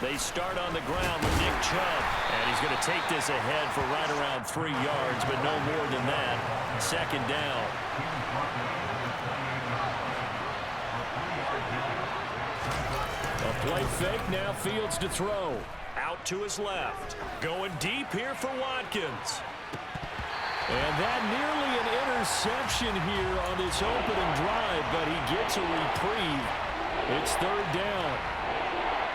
They start on the ground with Nick Chubb. And he's going to take this ahead for right around 3 yards, but no more than that. Second down. A play fake, now Fields to throw. Out to his left. Going deep here for Watkins. And that nearly an interception here on this opening drive, but he gets a reprieve. It's third down.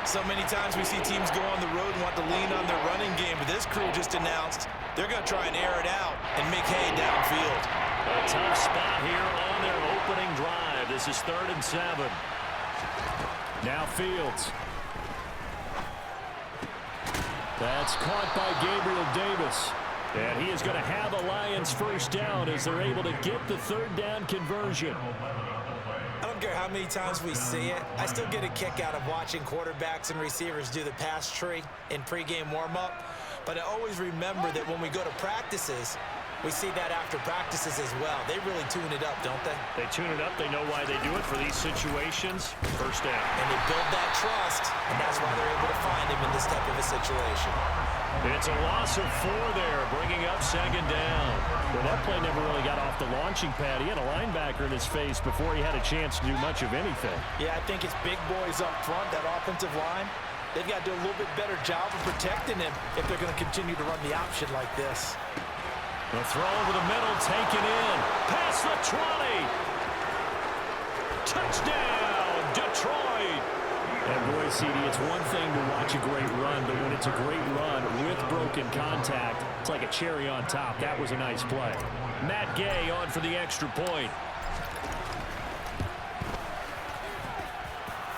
So many times we see teams go on the road and want to lean on their running game, but this crew just announced they're going to try and air it out and make hay downfield. A tough spot here on their opening drive. This is 3rd and 7. Now Fields. That's caught by Gabriel Davis. And he is going to have a Lions first down as they're able to get the third down conversion. I don't care how many times we see it. I still get a kick out of watching quarterbacks and receivers do the pass tree in pregame warm-up. But I always remember that when we go to practices, we see that after practices as well. They really tune it up, don't they? They tune it up. They know why they do it for these situations. First down. And they build that trust, and that's why they're able to find him in this type of a situation. It's a loss of 4 there, bringing up second down. Well, that play never really got off the launching pad. He had a linebacker in his face before he had a chance to do much of anything. Yeah, I think it's big boys up front, that offensive line. They've got to do a little bit better job of protecting him if they're going to continue to run the option like this. The throw over the middle, taken in. Past the 20. Touchdown, Detroit. And boy, CD, it's one thing to watch a great run, but when it's a great run with broken contact, it's like a cherry on top. That was a nice play. Matt Gay on for the extra point.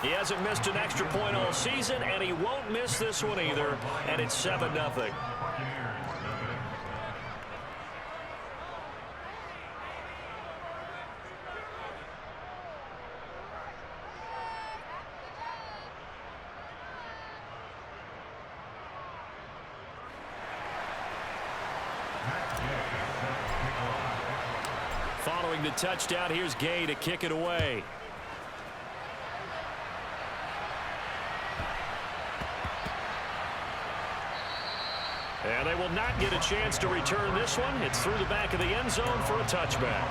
He hasn't missed an extra point all season, and he won't miss this one either, and it's 7-0. Following the touchdown, here's Gay to kick it away. And they will not get a chance to return this one. It's through the back of the end zone for a touchback.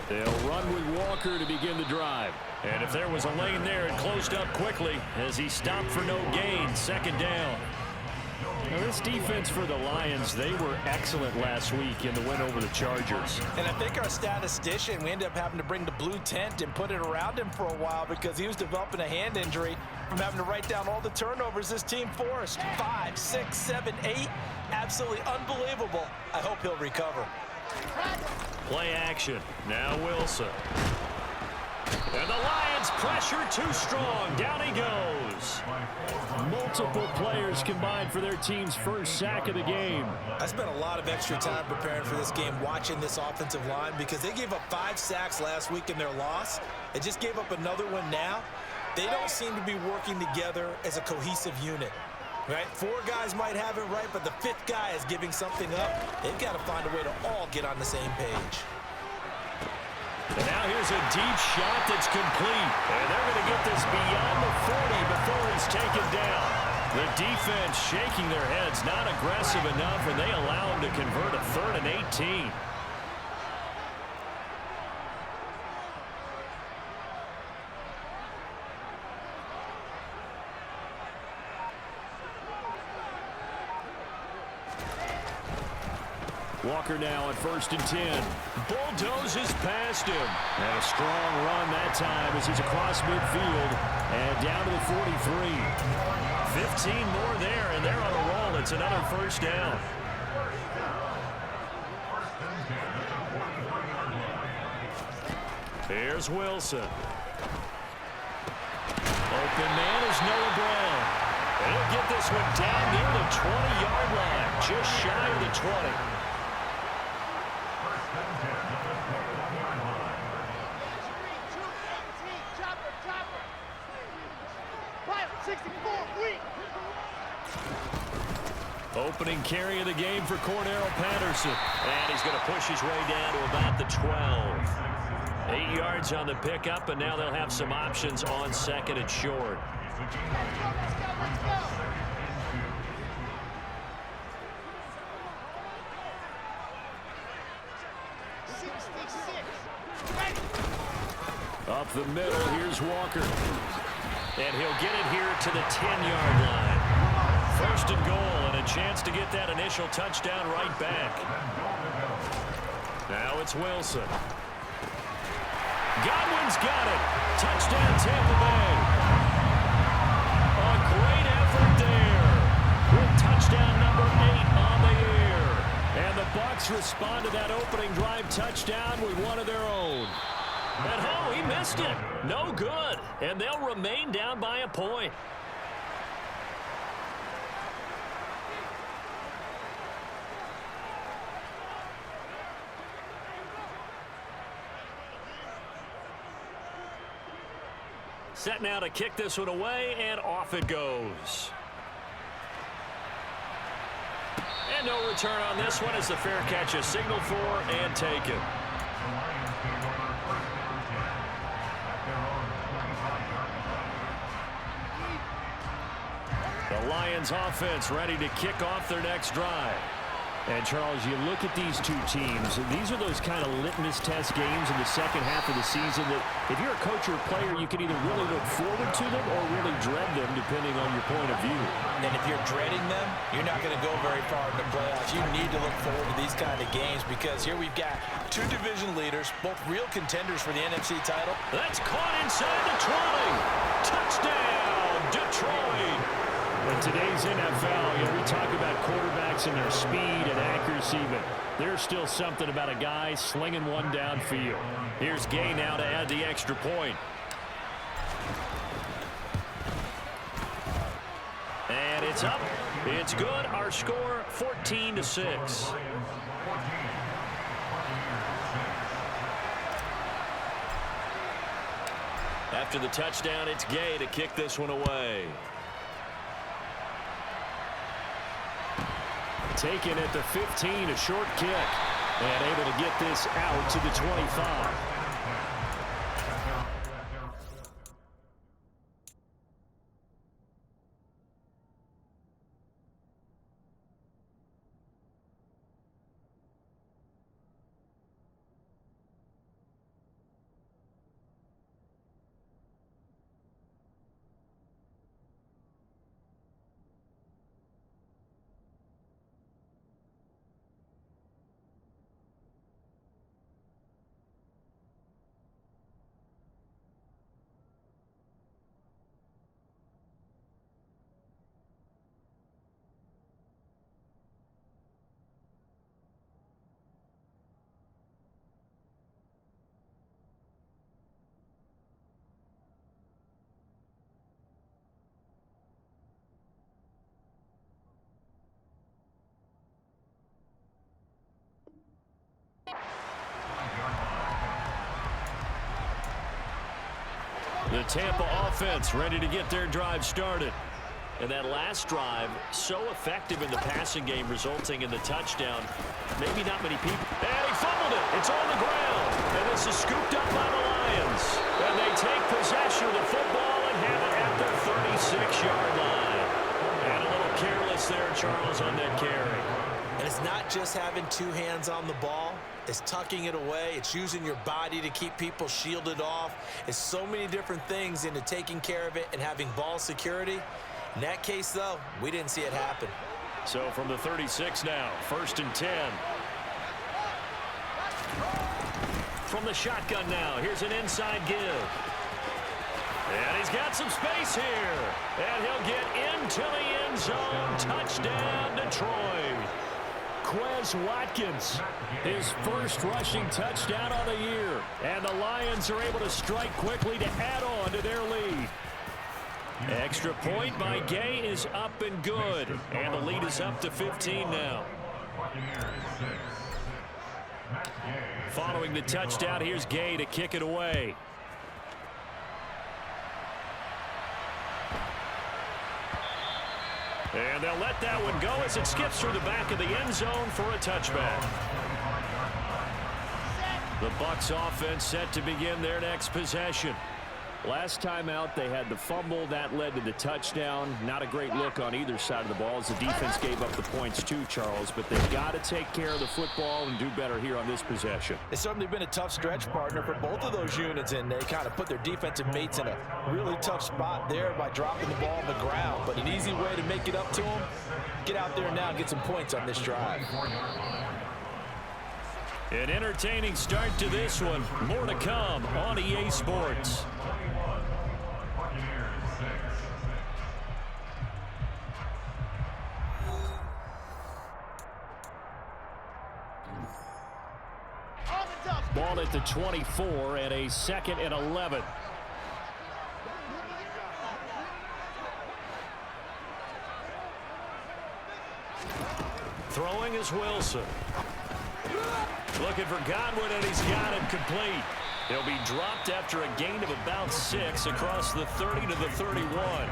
They'll run with Walker to begin the drive. And if there was a lane there, it closed up quickly as he stopped for no gain. Second down. Now this defense for the Lions, they were excellent last week in the win over the Chargers. And I think our statistician, we ended up having to bring the blue tent and put it around him for a while because he was developing a hand injury from having to write down all the turnovers this team forced. 5, 6, 7, 8. Absolutely unbelievable. I hope he'll recover. Play action. Now Wilson. And the Lions pressure too strong. Down he goes. Multiple players combined for their team's first sack of the game. I spent a lot of extra time preparing for this game watching this offensive line because they gave up 5 sacks last week in their loss. They just gave up another one now. They don't seem to be working together as a cohesive unit. Right? 4 guys might have it right, but the 5th guy is giving something up. They've got to find a way to all get on the same page. And now here's a deep shot that's complete. And they're going to get this beyond the 40 before he's taken down. The defense shaking their heads, not aggressive enough, and they allow him to convert a 3rd and 18. Walker now at 1st and 10. Bulldozes past him. And a strong run that time as he's across midfield and down to the 43. 15 more there, and they're on a roll. It's another first down. Here's Wilson. Open man is Noah Brown. And he'll get this one down near the 20-yard line, just shy of the 20. Opening carry of the game for Cordarrelle Patterson. And he's going to push his way down to about the 12. 8 yards on the pickup, and now they'll have some options on second and short. Up the middle, here's Walker. And he'll get it here to the 10-yard line. First and goal, and a chance to get that initial touchdown right back. Now it's Wilson. Godwin's got it. Touchdown, Tampa Bay. A great effort there. With touchdown number 8 on the year. And the Bucs respond to that opening drive touchdown with one of their own. And oh, he missed it. No good. And they'll remain down by a point. Set now to kick this one away, and off it goes. And no return on this one as the fair catch is signaled for and taken. The Lions offense ready to kick off their next drive. And, Charles, you look at these two teams, these are those kind of litmus test games in the second half of the season that if you're a coach or a player, you can either really look forward to them or really dread them, depending on your point of view. And if you're dreading them, you're not going to go very far in the playoffs. You need to look forward to these kind of games because here we've got two division leaders, both real contenders for the NFC title. That's caught inside the 20. Touchdown, Detroit. In today's NFL, we talk about quarterbacks and their speed and accuracy, but there's still something about a guy slinging one downfield. Here's Gay now to add the extra point. And it's up. It's good. Our score, 14-6. After the touchdown, it's Gay to kick this one away. Taken at the 15, a short kick, and able to get this out to the 25. The Tampa offense ready to get their drive started. And that last drive, so effective in the passing game, resulting in the touchdown. Maybe not many people. And he fumbled it. It's on the ground. And this is scooped up by the Lions. And they take possession of the football and have it at the 36-yard line. And a little careless there, Charles, on that carry. And it's not just having two hands on the ball. It's tucking it away. It's using your body to keep people shielded off. It's so many different things into taking care of it and having ball security. In that case, though, we didn't see it happen. So from the 36 now, 1st and 10. From the shotgun now, here's an inside give. And he's got some space here. And he'll get into the end zone. Touchdown, Detroit. Quez Watkins, his first rushing touchdown on the year. And the Lions are able to strike quickly to add on to their lead. Extra point by Gay is up and good. And the lead is up to 15 now. Following the touchdown, here's Gay to kick it away. And they'll let that one go as it skips through the back of the end zone for a touchback. The Bucs offense set to begin their next possession. Last time out, they had the fumble. That led to the touchdown. Not a great look on either side of the ball as the defense gave up the points too, Charles. But they've got to take care of the football and do better here on this possession. It's certainly been a tough stretch, partner, for both of those units, and they kind of put their defensive mates in a really tough spot there by dropping the ball on the ground. But an easy way to make it up to them, get out there now and get some points on this drive. An entertaining start to this one. More to come on EA Sports. Ball at the 24 and a 2nd and 11. Throwing is Wilson. Looking for Godwin, and he's got it complete. He'll be dropped after a gain of about 6 across the 30 to the 31.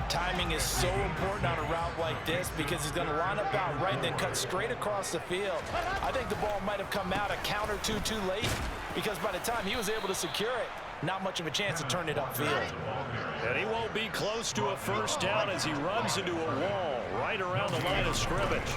Timing is so important on a route like this because he's going to line up out right and then cut straight across the field. I think the ball might have come out a count or two too late because by the time he was able to secure it, not much of a chance to turn it upfield. And he won't be close to a first down as he runs into a wall right around the line of scrimmage.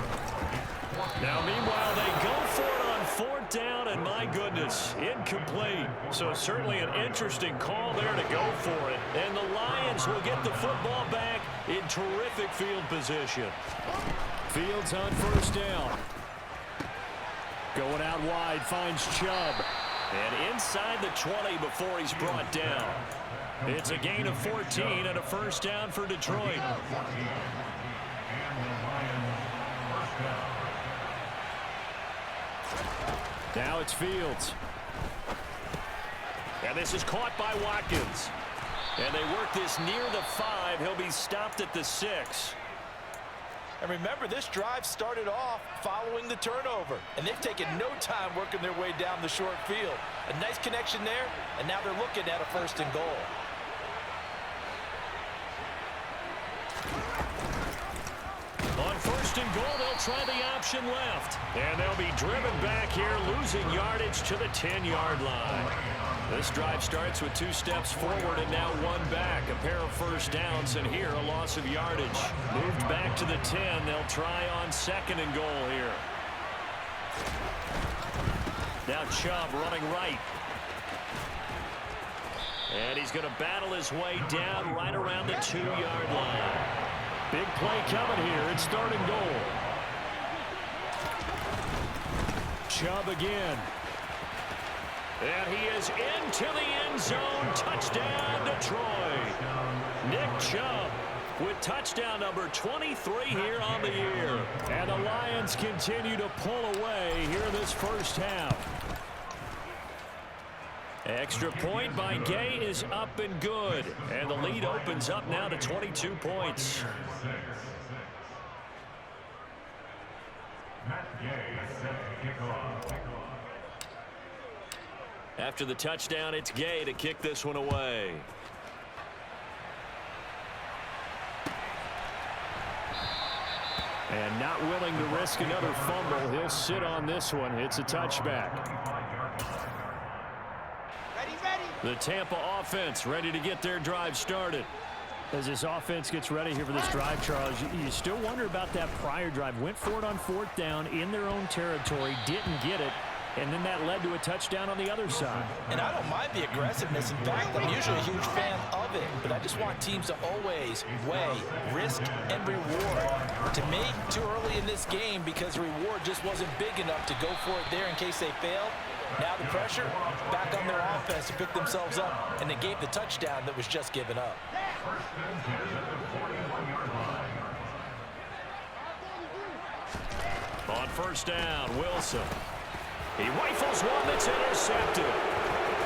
Now, meanwhile, they go for it on 4th down, and my goodness, incomplete. So certainly an interesting call there to go for it. And the Lions will get the football back in terrific field position. Fields on 1st down. Going out wide, finds Chubb. And inside the 20 before he's brought down. It's a gain of 14 and a first down for Detroit. Now it's Fields. And this is caught by Watkins. And they work this near the 5. He'll be stopped at the 6. And remember, this drive started off following the turnover. And they've taken no time working their way down the short field. A nice connection there, and now they're looking at a 1st and goal. On 1st and goal, they'll try the option left. And they'll be driven back here, losing yardage to the 10-yard line. This drive starts with 2 steps forward and now 1 back. A pair of first downs, and here a loss of yardage. Moved back to the 10. They'll try on 2nd and goal here. Now Chubb running right. And he's going to battle his way down right around the 2-yard line. Big play coming here. It's 3rd and goal. Chubb again. And he is into the end zone. Touchdown, Detroit. Nick Chubb with touchdown number 23 here on the year. And the Lions continue to pull away here in this first half. Extra point by Gay is up and good. And the lead opens up now to 22 points. After the touchdown, it's Gay to kick this one away. And not willing to risk another fumble, he'll sit on this one. It's a touchback. The Tampa offense ready to get their drive started. As this offense gets ready here for this drive, Charles, you still wonder about that prior drive. Went for it on 4th down in their own territory, didn't get it, and then that led to a touchdown on the other side. And I don't mind the aggressiveness. In fact, I'm usually a huge fan of it, but I just want teams to always weigh risk and reward. To me, too early in this game because the reward just wasn't big enough to go for it there in case they failed. Now the pressure back on their offense to pick themselves up, and they gave the touchdown that was just given up. On 1st down, Wilson. He rifles one that's intercepted.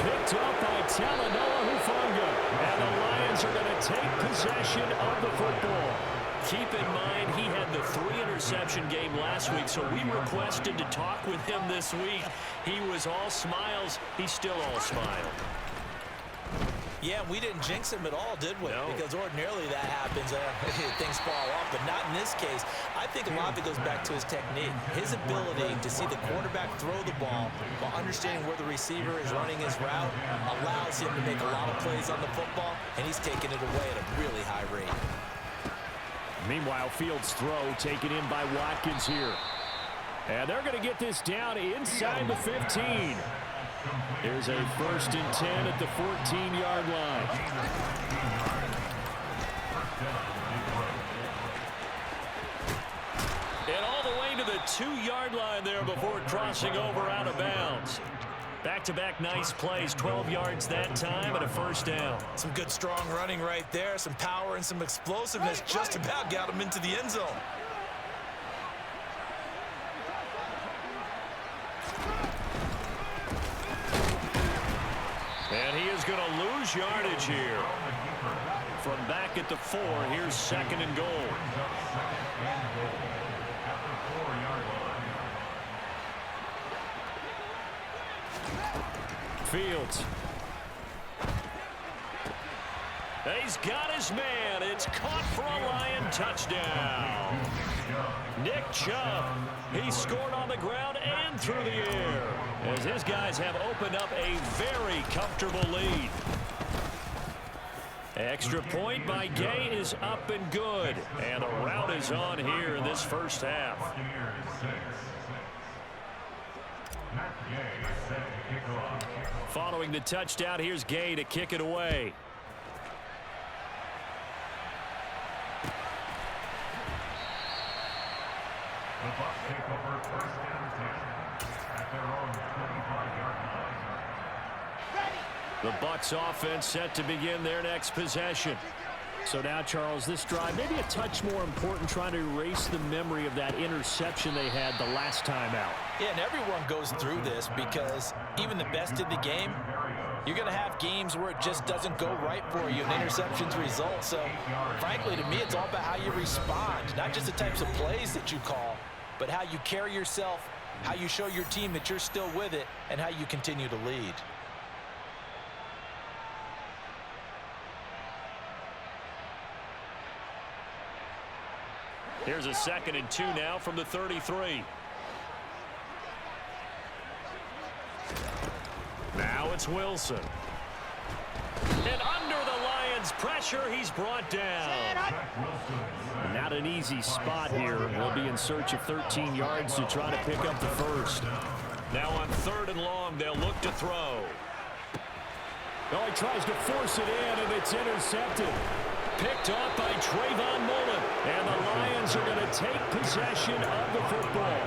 Picked up by Talanoa Hufanga. And the Lions are going to take possession of the football. Keep in mind, he had the 3-interception game last week, so we requested to talk with him this week. He was all smiles. He's still all smile. Yeah, we didn't jinx him at all, did we? No. Because ordinarily that happens. Things fall off, but not in this case. I think a lot of it goes back to his technique. His ability to see the quarterback throw the ball while understanding where the receiver is running his route allows him to make a lot of plays on the football, and he's taking it away at a really high rate. Meanwhile, Fields' throw taken in by Watkins here. And they're going to get this down inside the 15. Here's a 1st and 10 at the 14-yard line. And all the way to the 2-yard line there before crossing over out of bounds. Back-to-back nice plays, 12 yards that time and a 1st down. Some good strong running right there, some power and some explosiveness just about got him into the end zone. And he is going to lose yardage here. From back at the 4, here's 2nd and goal. Fields. He's got his man. It's caught for a Lion touchdown. Nick Chubb. He scored on the ground and through the air as his guys have opened up a very comfortable lead. Extra point by Gay is up and good. And the route is on here in this first half. Following the touchdown, here's Gay to kick it away. The Bucs take over 1st and 10 at their own 25-yard line. The Bucs offense set to begin their next possession. So now, Charles, this drive maybe a touch more important, trying to erase the memory of that interception they had the last time out. Yeah, and everyone goes through this because even the best in the game, you're going to have games where it just doesn't go right for you and interceptions result. So, frankly, to me, it's all about how you respond, not just the types of plays that you call, but how you carry yourself, how you show your team that you're still with it, and how you continue to lead. Here's a 2nd and 2 now from the 33. Now it's Wilson. And under the Lions' pressure, he's brought down. Not an easy spot here. They'll be in search of 13 yards to try to pick up the first. Now on 3rd and long, they'll look to throw. Oh, he tries to force it in, and it's intercepted. Picked off by Trayvon Mullen. And the Lions are going to take possession of the football.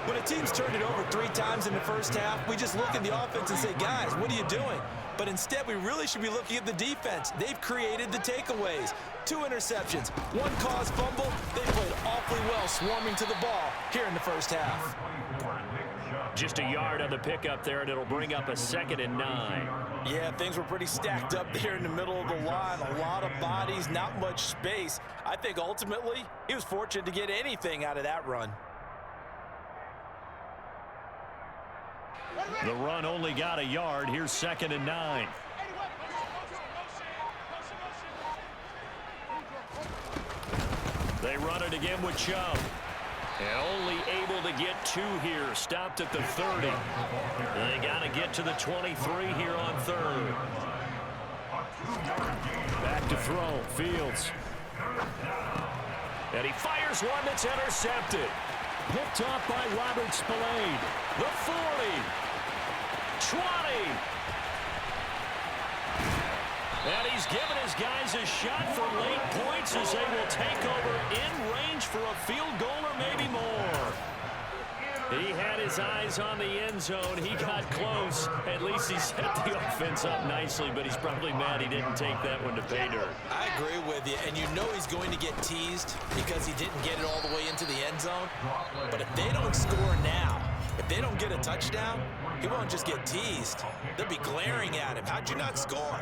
When a team's turned it over 3 times in the first half, we just look at the offense and say, guys, what are you doing? But instead, we really should be looking at the defense. They've created the takeaways. 2 interceptions, 1 caused fumble. They played awfully well swarming to the ball here in the first half. Just a yard on the pickup there, and it'll bring up a 2nd and 9. Yeah, things were pretty stacked up there in the middle of the line. A lot of bodies, not much space. I think ultimately he was fortunate to get anything out of that run. The run only got a yard. Here's 2nd and 9. They run it again with Chubb. And only able to get 2 here. Stopped at the 30. They got to get to the 23 here on 3rd. Back to throw. Fields. And he fires one that's intercepted. Picked off by Robert Spillane. The 40. 20. And he's given his guys a shot for late points as they will take over in range for a field goal or maybe more. He had his eyes on the end zone. He got close. At least he set the offense up nicely, but he's probably mad he didn't take that one to pay dirt. I agree with you, and you know he's going to get teased because he didn't get it all the way into the end zone. But if they don't score now, if they don't get a touchdown, he won't just get teased. They'll be glaring at him. How'd you not score?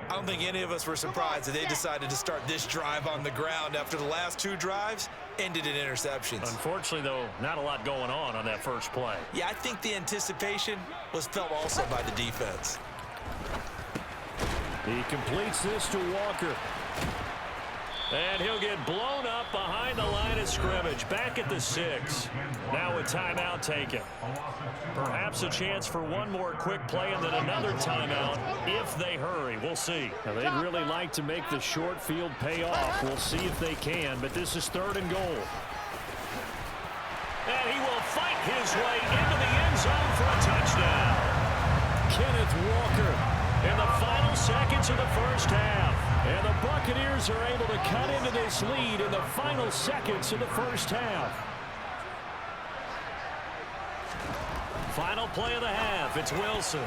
I don't think any of us were surprised that they decided to start this drive on the ground after the last 2 drives ended in interceptions. Unfortunately, though, not a lot going on that first play. Yeah, I think the anticipation was felt also by the defense. He completes this to Walker. And he'll get blown up behind the line of scrimmage. Back at the 6. Now a timeout taken. Perhaps a chance for one more quick play and then another timeout if they hurry. We'll see. Now, they'd really like to make the short field pay off. We'll see if they can, but this is 3rd and goal. And he will fight his way into the end zone for a touchdown. Kenneth Walker in the final seconds of the first half. And the Buccaneers are able to cut into this lead in the final seconds of the first half. Final play of the half. It's Wilson.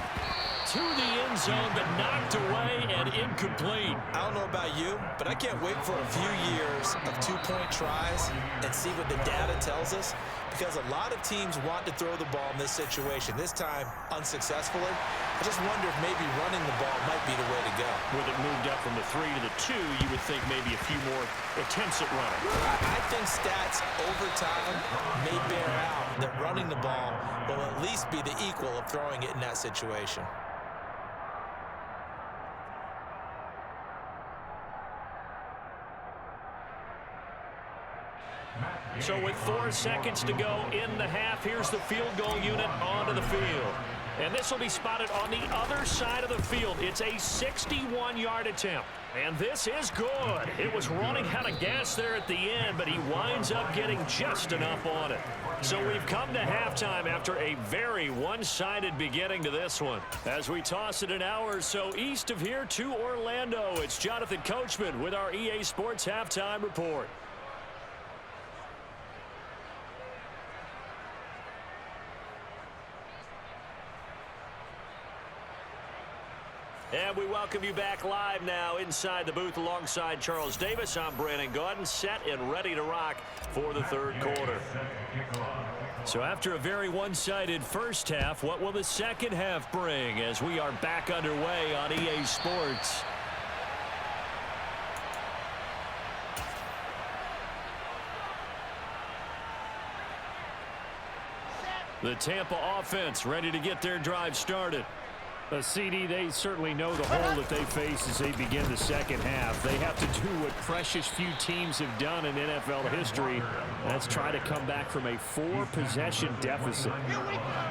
To the end zone, but knocked away and incomplete. I don't know about you, but I can't wait for a few years of 2-point tries and see what the data tells us, because a lot of teams want to throw the ball in this situation, this time unsuccessfully. I just wonder if maybe running the ball might be the way to go. With it moved up from the 3 to the 2, you would think maybe a few more attempts at running. I think stats over time may bear out that running the ball will at least be the equal of throwing it in that situation. So with 4 seconds to go in the half, here's the field goal unit onto the field. And this will be spotted on the other side of the field. It's a 61-yard attempt. And this is good. It was running out of gas there at the end, but he winds up getting just enough on it. So we've come to halftime after a very one-sided beginning to this one. As we toss it an hour or so east of here to Orlando, it's Jonathan Coachman with our EA Sports Halftime Report. And we welcome you back live now inside the booth alongside Charles Davis. I'm Brandon Gaudin, set and ready to rock for the 3rd quarter. So after a very one-sided first half, what will the second half bring as we are back underway on EA Sports? The Tampa offense ready to get their drive started. CD, they certainly know the hole that they face as they begin the second half. They have to do what precious few teams have done in NFL history. That's try to come back from a 4-possession deficit.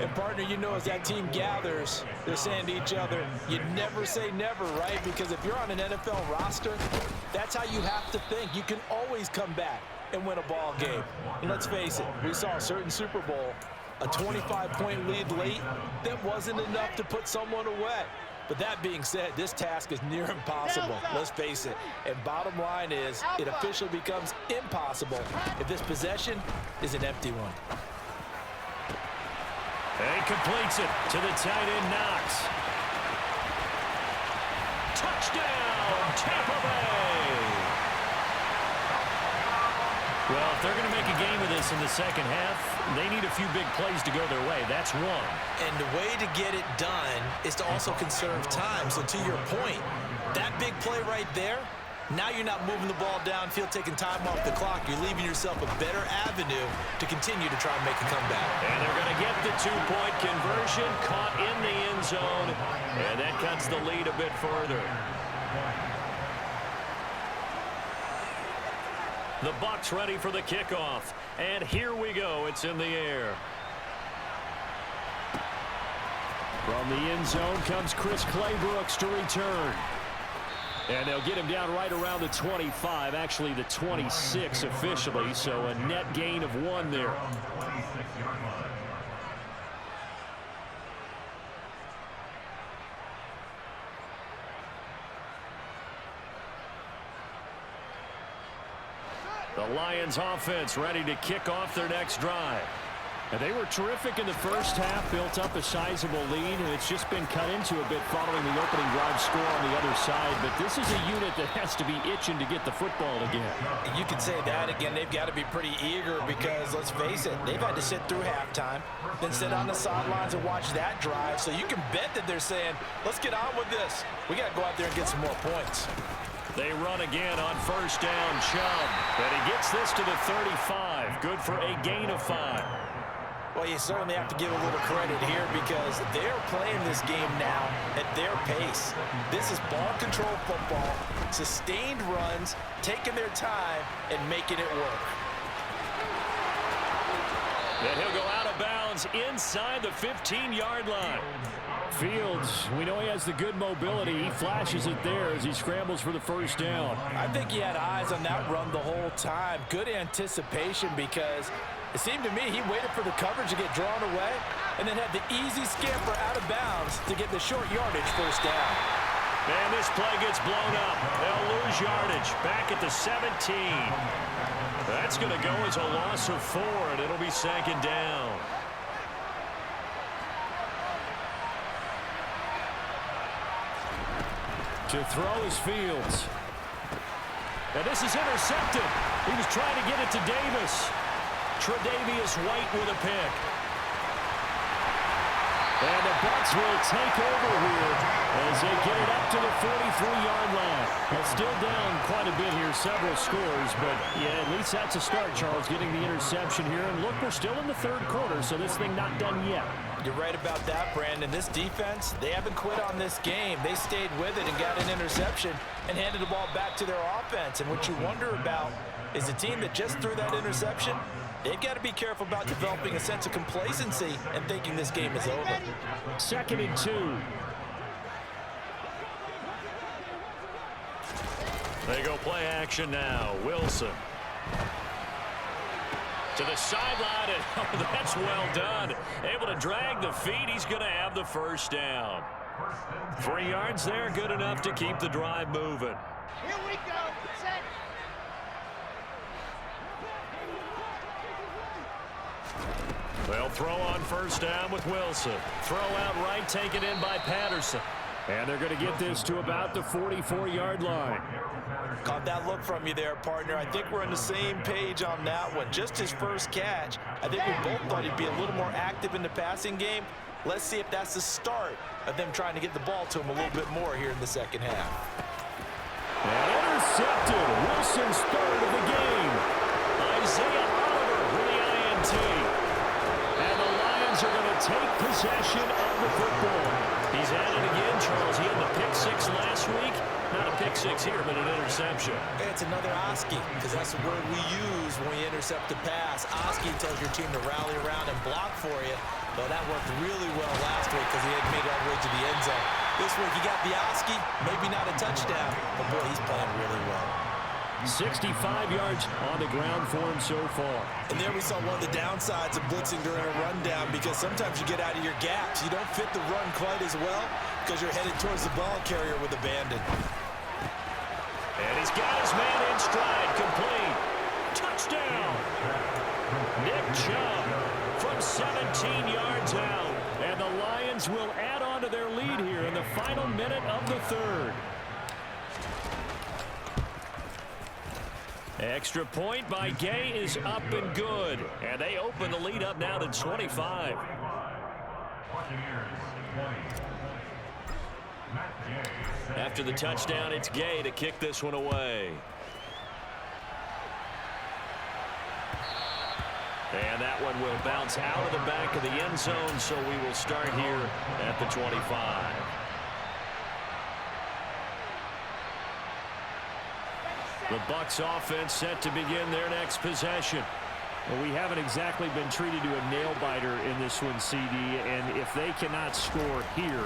And, partner, you know, as that team gathers, they're saying to each other, you never say never, right? Because if you're on an NFL roster, that's how you have to think. You can always come back and win a ball game. And let's face it, we saw a certain Super Bowl, a 25-point lead late, that wasn't enough to put someone away. But that being said, this task is near impossible. Let's face it. And bottom line is, it officially becomes impossible if this possession is an empty one. And he completes it to the tight end, Knox. Touchdown, Tampa Bay! Well, if they're going to make a game of this in the second half, they need a few big plays to go their way. That's one. And the way to get it done is to also conserve time. So to your point, that big play right there, now you're not moving the ball downfield, taking time off the clock. You're leaving yourself a better avenue to continue to try and make a comeback. And they're going to get the 2-point conversion, caught in the end zone, and that cuts the lead a bit further. The Bucs ready for the kickoff. And here we go. It's in the air. From the end zone comes Chris Claybrooks to return. And they'll get him down right around the 25, actually the 26 officially, so a net gain of 1 there. The Lions offense ready to kick off their next drive. And they were terrific in the first half, built up a sizable lead, and it's just been cut into a bit following the opening drive score on the other side. But this is a unit that has to be itching to get the football again. You could say that again. They've got to be pretty eager because, let's face it, they've had to sit through halftime, then sit on the sidelines and watch that drive. So you can bet that they're saying, let's get on with this. We got to go out there and get some more points. They run again on first down, Chubb. And he gets this to the 35. Good for a gain of 5. Well, you certainly have to give a little credit here because they're playing this game now at their pace. This is ball control football, sustained runs, taking their time, and making it work. And he'll go out of bounds inside the 15-yard line. Fields, we know he has the good mobility. He flashes it there as he scrambles for the first down. I think he had eyes on that run the whole time. Good anticipation because it seemed to me he waited for the coverage to get drawn away and then had the easy scamper out of bounds to get the short yardage first down. And this play gets blown up. They'll lose yardage back at the 17. That's going to go as a loss of 4, and it'll be second down. To throw is Fields. And this is intercepted. He was trying to get it to Davis. Tre'Davious White with a pick. And the Bucs will take over here as they get it up to the 43-yard line. Well, still down quite a bit here, several scores, but yeah, at least that's a start, Charles, getting the interception here. And look, we're still in the third quarter, so this thing not done yet. You're right about that, Brandon. This defense, they haven't quit on this game. They stayed with it and got an interception and handed the ball back to their offense. And what you wonder about is a team that just threw that interception, they've got to be careful about developing a sense of complacency and thinking this game is over. 2nd and 2. They go play action now. Wilson. To the sideline, and oh, that's well done. Able to drag the feet. He's going to have the first down. 3 yards there, good enough to keep the drive moving. Here we go. Set. They'll throw on first down with Wilson. Throw out right, taken in by Patterson. And they're going to get this to about the 44-yard line. Caught that look from you there, partner. I think we're on the same page on that one. Just his first catch. I think we both thought he'd be a little more active in the passing game. Let's see if that's the start of them trying to get the ball to him a little bit more here in the second half. And intercepted. Wilson's third of the game. Isaiah Oliver with the INT. And the Lions are going to take possession of the football. He's at it again, Charles. He had the pick 6 last week. Not a pick 6 here, but an interception. It's another Oski, because that's the word we use when we intercept a pass. Oski tells your team to rally around and block for you. Well, that worked really well last week because he hadn't made it all the way to the end zone. This week he got the Oski, maybe not a touchdown, but boy, he's playing really well. 65 yards on the ground for him so far. And there we saw one of the downsides of blitzing during a rundown because sometimes you get out of your gaps. You don't fit the run quite as well because you're headed towards the ball carrier with abandon. And he's got his man in stride, complete. Touchdown! Nick Chubb from 17 yards out. And the Lions will add on to their lead here in the final minute of the third. Extra point by Gay is up and good. And they open the lead up now to 25. After the touchdown, it's Gay to kick this one away. And that one will bounce out of the back of the end zone, so we will start here at the 25. The Bucs offense set to begin their next possession. Well, we haven't exactly been treated to a nail-biter in this one, CD, and if they cannot score here,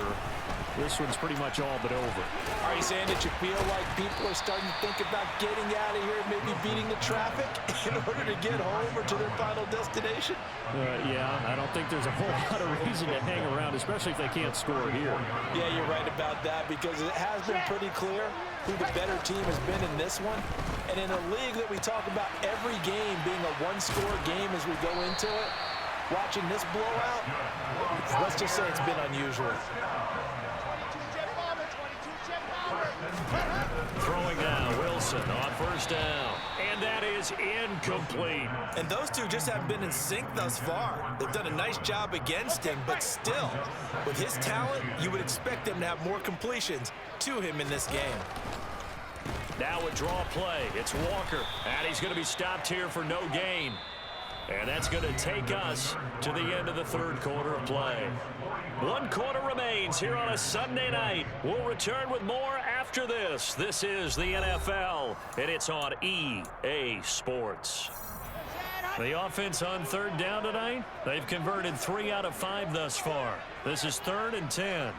this one's pretty much all but over. Are you saying that you feel like people are starting to think about getting out of here, maybe beating the traffic in order to get home or to their final destination? Yeah, I don't think there's a whole lot of reason to hang around, especially if they can't score here. Yeah, you're right about that because it has been pretty clear who the better team has been in this one. And in a league that we talk about every game being a one-score game as we go into it, watching this blowout, let's just say it's been unusual. Throwing now, Wilson on first down. And that is incomplete. And those two just haven't been in sync thus far. They've done a nice job against him, but still, with his talent, you would expect them to have more completions to him in this game. Now a draw play. It's Walker. And he's going to be stopped here for no gain. And that's going to take us to the end of the third quarter of play. 1 quarter remains here on a Sunday night. We'll return with more after this. This is the NFL, and it's on EA Sports. The offense on third down tonight, they've converted 3 out of 5 thus far. This is 3rd and 10.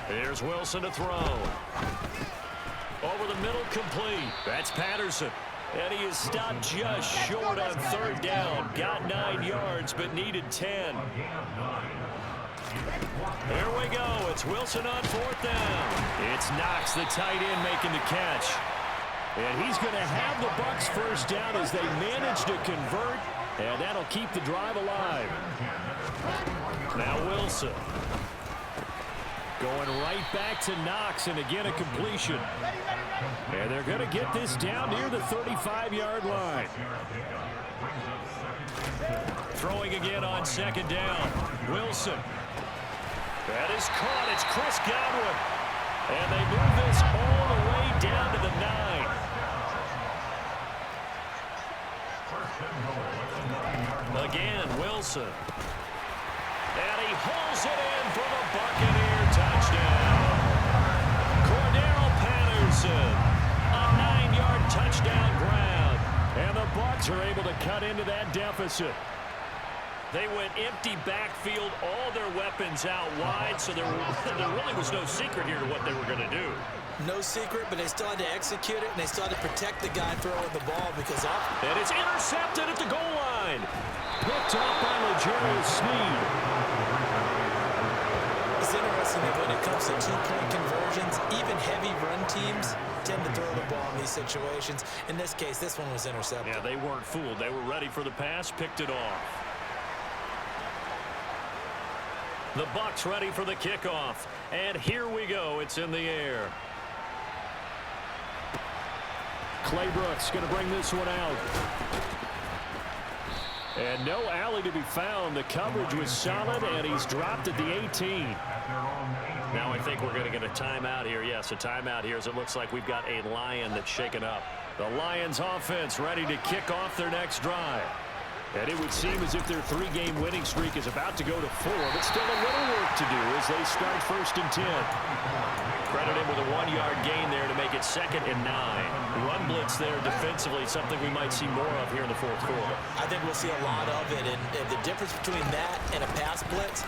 Here's Wilson to throw. Over the middle, complete. That's Patterson. And he is stopped just short on third down. Got 9 yards, but needed 10. Here we go. It's Wilson on 4th down. It's Knox, the tight end, making the catch. And he's going to have the Bucs first down as they manage to convert. And that'll keep the drive alive. Now Wilson. Going right back to Knox, and again a completion. And they're going to get this down near the 35-yard line. Throwing again on 2nd down. Wilson. That is caught. It's Chris Godwin. And they move this all the way down to the 9. Again, Wilson. And he holds it in for the Buccaneer touchdown. Cordero Patterson, a 9-yard touchdown grab. And the Bucs are able to cut into that deficit. They went empty backfield, all their weapons out wide, so there really was no secret here to what they were going to do. No secret, but they still had to execute it, and they still had to protect the guy throwing the ball because And it's intercepted at the goal line. Picked up by L'Jarius Sneed. It's interesting that when it comes to 2-point conversions, even heavy run teams tend to throw the ball in these situations. In this case, this one was intercepted. Yeah, they weren't fooled. They were ready for the pass, picked it off. The Bucs ready for the kickoff. And here we go. It's in the air. Clay Brooks going to bring this one out. And no alley to be found. The coverage was solid, and he's dropped at the 18. Now I think we're going to get a timeout here. Yes, a timeout here as it looks like we've got a Lion that's shaken up. The Lions offense ready to kick off their next drive. And it would seem as if their 3-game winning streak is about to go to 4, but still a little work to do as they start 1st and 10. Credit him with a 1-yard gain there to make it 2nd and 9. Run blitz there defensively, something we might see more of here in the 4th quarter. I think we'll see a lot of it, and the difference between that and a pass blitz,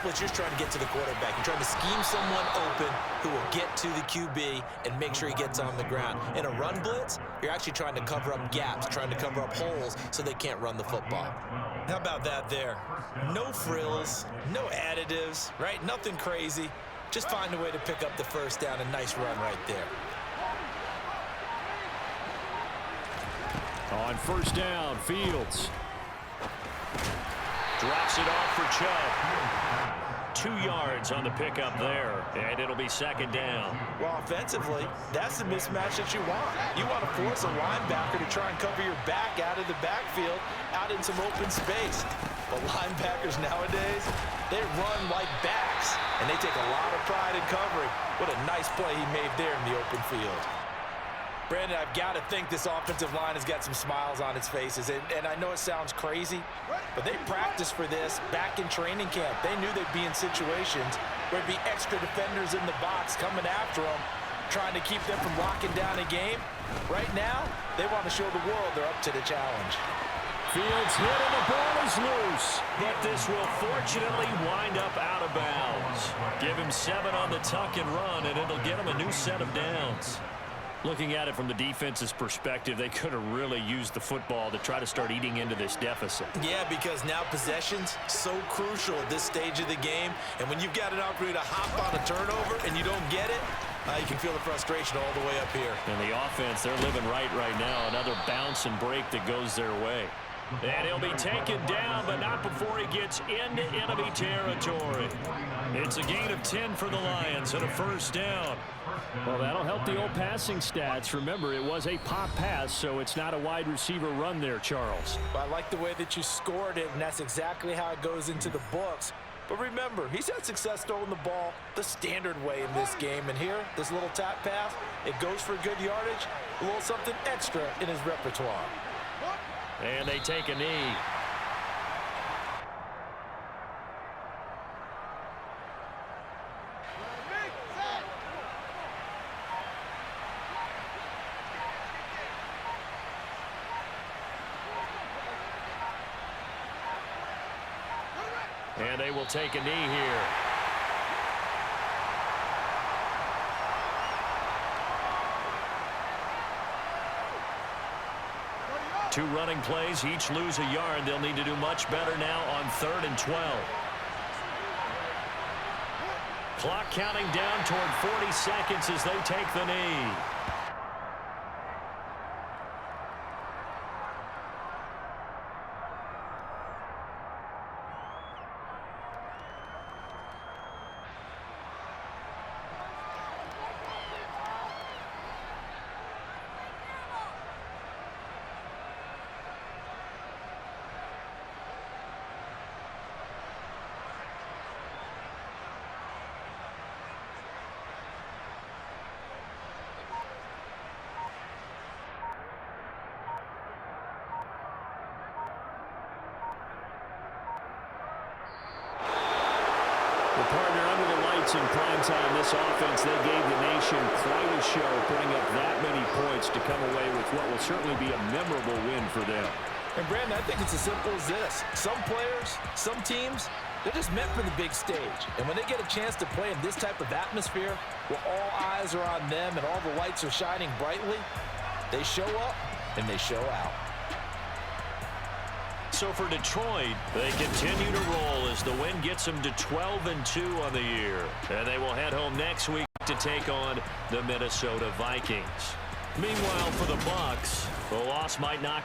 you're just trying to get to the quarterback. You're trying to scheme someone open who will get to the QB and make sure he gets on the ground. In a run blitz, you're actually trying to cover up gaps, trying to cover up holes so they can't run the football. How about that there? No frills, no additives, right? Nothing crazy. Just find a way to pick up the first down. A nice run right there. On 1st down, Fields. Drops it off for Chubb. 2 yards on the pickup there, and it'll be 2nd down. Well, offensively, that's the mismatch that you want. You want to force a linebacker to try and cover your back out of the backfield, out in some open space. But linebackers nowadays, they run like backs, and they take a lot of pride in covering. What a nice play he made there in the open field. Brandon, I've got to think this offensive line has got some smiles on its faces. And I know it sounds crazy, but they practiced for this back in training camp. They knew they'd be in situations where there'd be extra defenders in the box coming after them, trying to keep them from locking down a game. Right now, they want to show the world they're up to the challenge. Fields hit and the ball is loose, but this will fortunately wind up out of bounds. Give him 7 on the tuck and run, and it'll get him a new set of downs. Looking at it from the defense's perspective, they could have really used the football to try to start eating into this deficit. Yeah, because now possession's so crucial at this stage of the game. And when you've got an opportunity to hop on a turnover and you don't get it, you can feel the frustration all the way up here. And the offense, they're living right now. Another bounce and break that goes their way. And he'll be taken down, but not before he gets into enemy territory. It's a gain of 10 for the Lions and a 1st down. Well, that'll help the old passing stats. Remember, it was a pop pass, so it's not a wide receiver run there, Charles. I like the way that you scored it, and that's exactly how it goes into the books. But remember, he's had success throwing the ball the standard way in this game. And here, this little tap pass, it goes for good yardage, a little something extra in his repertoire. And they take a knee. And they will take a knee here. Two running plays, each lose a yard. They'll need to do much better now on 3rd and 12. Clock counting down toward 40 seconds as they take the knee. Partner, under the lights in prime time, this offense, they gave the nation quite a show, putting up that many points to come away with what will certainly be a memorable win for them. And, Brandon, I think it's as simple as this. Some players, some teams, they're just meant for the big stage. And when they get a chance to play in this type of atmosphere, where all eyes are on them and all the lights are shining brightly, they show up and they show out. So for Detroit, they continue to roll as the win gets them to 12-2 on the year. And they will head home next week to take on the Minnesota Vikings. Meanwhile, for the Bucs, the loss might knock